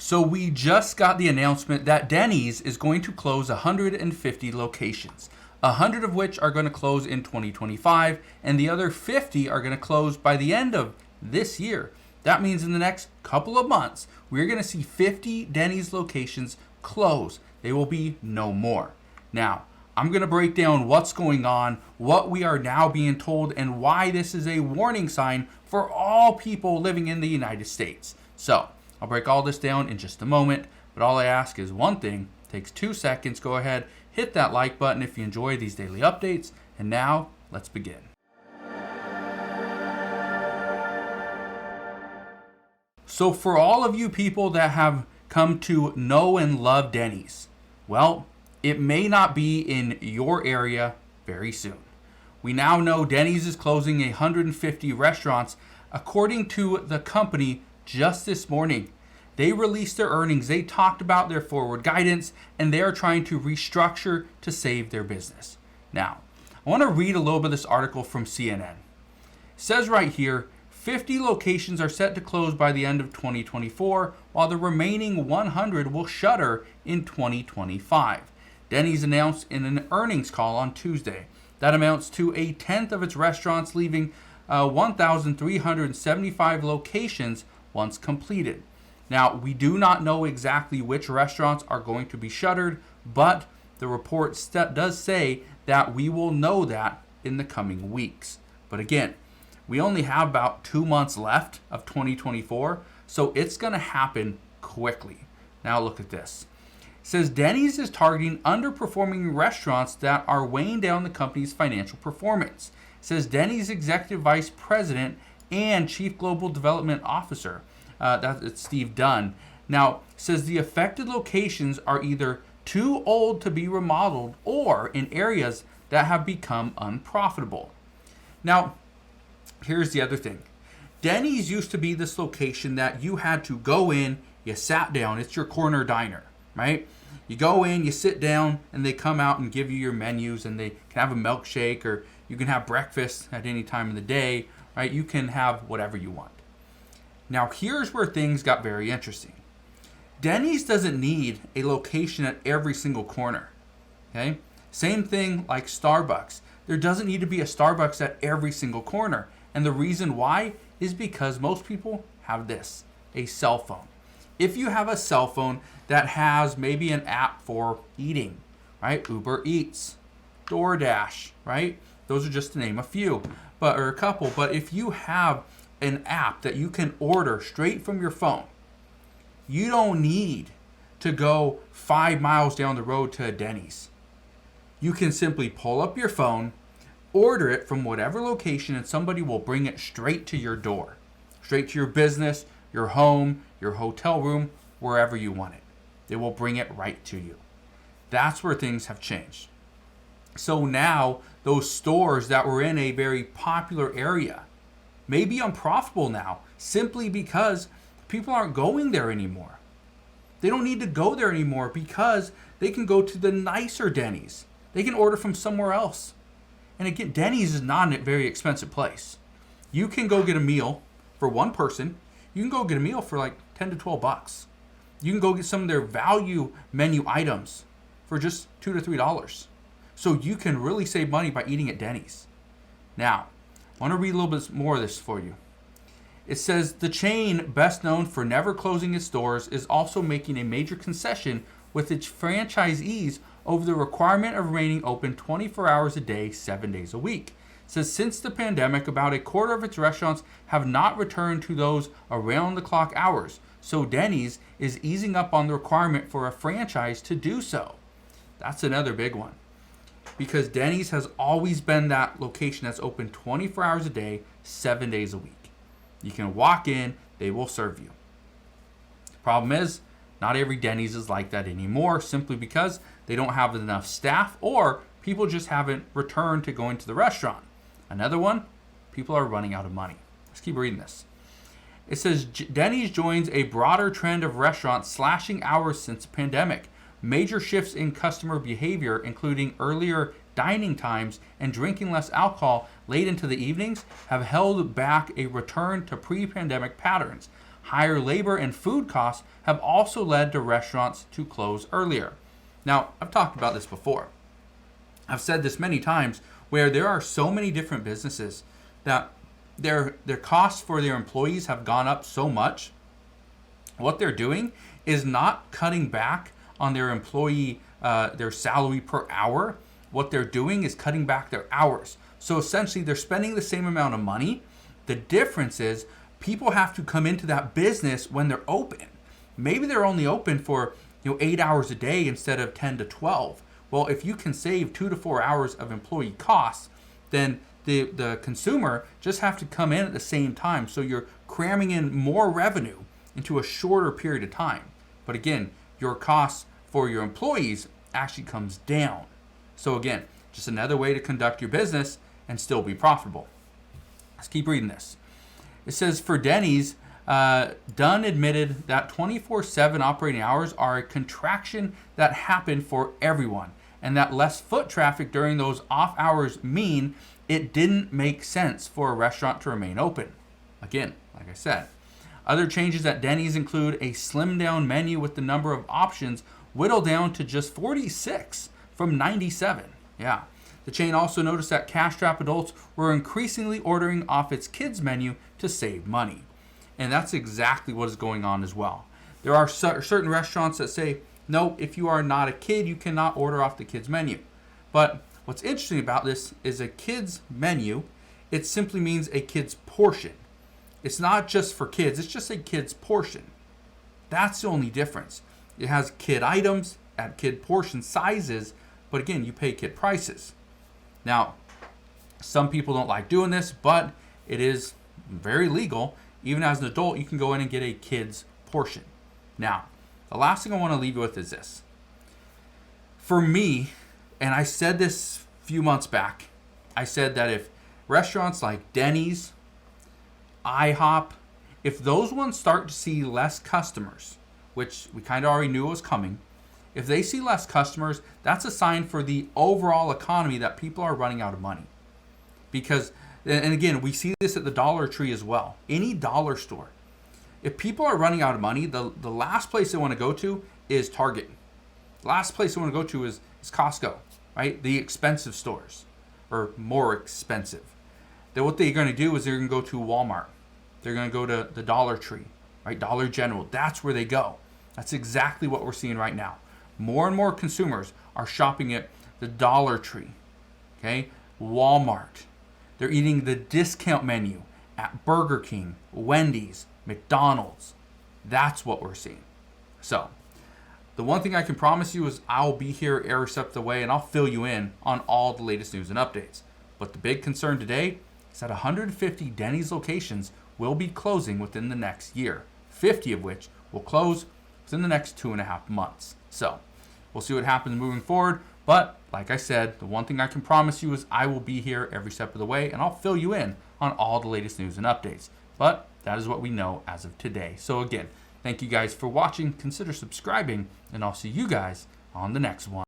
So we just got the announcement that Denny's is going to close 150 locations, 100 of which are going to close in 2025, and the other 50 are going to close by the end of this year. That means in the next couple of months, we're going to see 50 Denny's locations close. They will be no more. Now, I'm going to break down what's going on, what we are now being told, and why this is a warning sign for all people living in the United States. So, I'll break all this down in just a moment, but all I ask is one thing. It takes 2 seconds. Go ahead, hit that like button if you enjoy these daily updates. And now, let's begin. So for all of you people that have come to know and love Denny's, well, it may not be in your area very soon. We now know Denny's is closing 150 restaurants according to the company just this morning. They released their earnings, they talked about their forward guidance, and they are trying to restructure to save their business. Now, I want to read a little bit of this article from CNN. It says right here, 50 locations are set to close by the end of 2024, while the remaining 100 will shutter in 2025. Denny's announced in an earnings call on Tuesday. That amounts to a tenth of its restaurants, leaving 1,375 locations once completed. Now, we do not know exactly which restaurants are going to be shuttered, but the report does say that we will know that in the coming weeks. But again, we only have about 2 months left of 2024, so it's going to happen quickly. Now look at this. It says Denny's is targeting underperforming restaurants that are weighing down the company's financial performance. It says Denny's Executive Vice President and Chief Global Development Officer, that's Steve Dunn. Now, it says the affected locations are either too old to be remodeled or in areas that have become unprofitable. Now, here's the other thing. Denny's used to be this location that you had to go in, you sat down, it's your corner diner, right? You go in, you sit down, and they come out and give you your menus, and they can have a milkshake, or you can have breakfast at any time of the day, right? You can have whatever you want. Now, here's where things got very interesting. Denny's doesn't need a location at every single corner, okay? Same thing like Starbucks. There doesn't need to be a Starbucks at every single corner. And the reason why is because most people have this, a cell phone. If you have a cell phone that has maybe an app for eating, right? Uber Eats, DoorDash, right? Those are just to name a few, or a couple. But if you have an app that you can order straight from your phone, you don't need to go 5 miles down the road to a Denny's. You can simply pull up your phone, order it from whatever location, and somebody will bring it straight to your door, straight to your business, your home, your hotel room, wherever you want it. They will bring it right to you. That's where things have changed. So now those stores that were in a very popular area may be unprofitable now simply because people aren't going there anymore. They don't need to go there anymore because they can go to the nicer Denny's. They can order from somewhere else. And again, Denny's is not a very expensive place. You can go get a meal for one person. You can go get a meal for like 10 to 12 bucks. You can go get some of their value menu items for just $2 to $3. So you can really save money by eating at Denny's. Now, I want to read a little bit more of this for you. It says the chain, best known for never closing its doors, is also making a major concession with its franchisees over the requirement of remaining open 24 hours a day, 7 days a week. It says since the pandemic, about a quarter of its restaurants have not returned to those around-the-clock hours. So Denny's is easing up on the requirement for a franchise to do so. That's another big one. Because Denny's has always been that location that's open 24 hours a day, 7 days a week. You can walk in, they will serve you. The problem is, not every Denny's is like that anymore, simply because they don't have enough staff or people just haven't returned to going to the restaurant. Another one, people are running out of money. Let's keep reading this. It says Denny's joins a broader trend of restaurants slashing hours since the pandemic. Major shifts in customer behavior, including earlier dining times and drinking less alcohol late into the evenings, have held back a return to pre-pandemic patterns. higher labor and food costs have also led to restaurants to close earlier. Now, I've talked about this before. I've said this many times where there are so many different businesses that their costs for their employees have gone up so much. What they're doing is not cutting back on their employee, their salary per hour. What they're doing is cutting back their hours. So essentially they're spending the same amount of money. The difference is people have to come into that business when they're open. Maybe they're only open for 8 hours a day instead of 10 to 12. Well, if you can save 2 to 4 hours of employee costs, then the consumer just have to come in at the same time. So you're cramming in more revenue into a shorter period of time. But again, your costs for your employees actually comes down. So again, just another way to conduct your business and still be profitable. Let's keep reading this. It says, for Denny's, Dunn admitted that 24/7 operating hours are a contraction that happened for everyone, and that less foot traffic during those off hours mean it didn't make sense for a restaurant to remain open. Again, like I said, other changes at Denny's include a slimmed down menu with the number of options whittled down to just 46 from 97. Yeah. The chain also noticed that cash-strapped adults were increasingly ordering off its kids menu to save money. And that's exactly what is going on as well. There are certain restaurants that say, no, if you are not a kid, you cannot order off the kids menu. But what's interesting about this is a kids menu, it simply means a kid's portion. It's not just for kids, it's just a kid's portion. That's the only difference. It has kid items at kid portion sizes, but again, you pay kid prices. Now, some people don't like doing this, but it is very legal. Even as an adult, you can go in and get a kid's portion. Now, the last thing I want to leave you with is this. For me, and I said this a few months back, I said that if restaurants like Denny's, IHOP, if those ones start to see less customers, which we kind of already knew was coming, if they see less customers, that's a sign for the overall economy that people are running out of money. Because, and again, we see this at the Dollar Tree as well. Any dollar store. If people are running out of money, the last place they want to go to is Target. The last place they want to go to is Costco, right? The expensive stores, or more expensive. Then what they're going to do is they're going to go to Walmart. They're going to go to the Dollar Tree, right? Dollar General. That's where they go. That's exactly what we're seeing right now. More and more consumers are shopping at the Dollar Tree, okay? Walmart. They're eating the discount menu at Burger King, Wendy's, McDonald's. That's what we're seeing. So, the one thing I can promise you is I'll be here every step of the way and I'll fill you in on all the latest news and updates. But the big concern today is that 150 Denny's locations will be closing within the next year, 50 of which will close within the next 2.5 months. So, we'll see what happens moving forward. But, like I said, the one thing I can promise you is I will be here every step of the way and I'll fill you in on all the latest news and updates. But that is what we know as of today. So again, thank you guys for watching. Consider subscribing and I'll see you guys on the next one.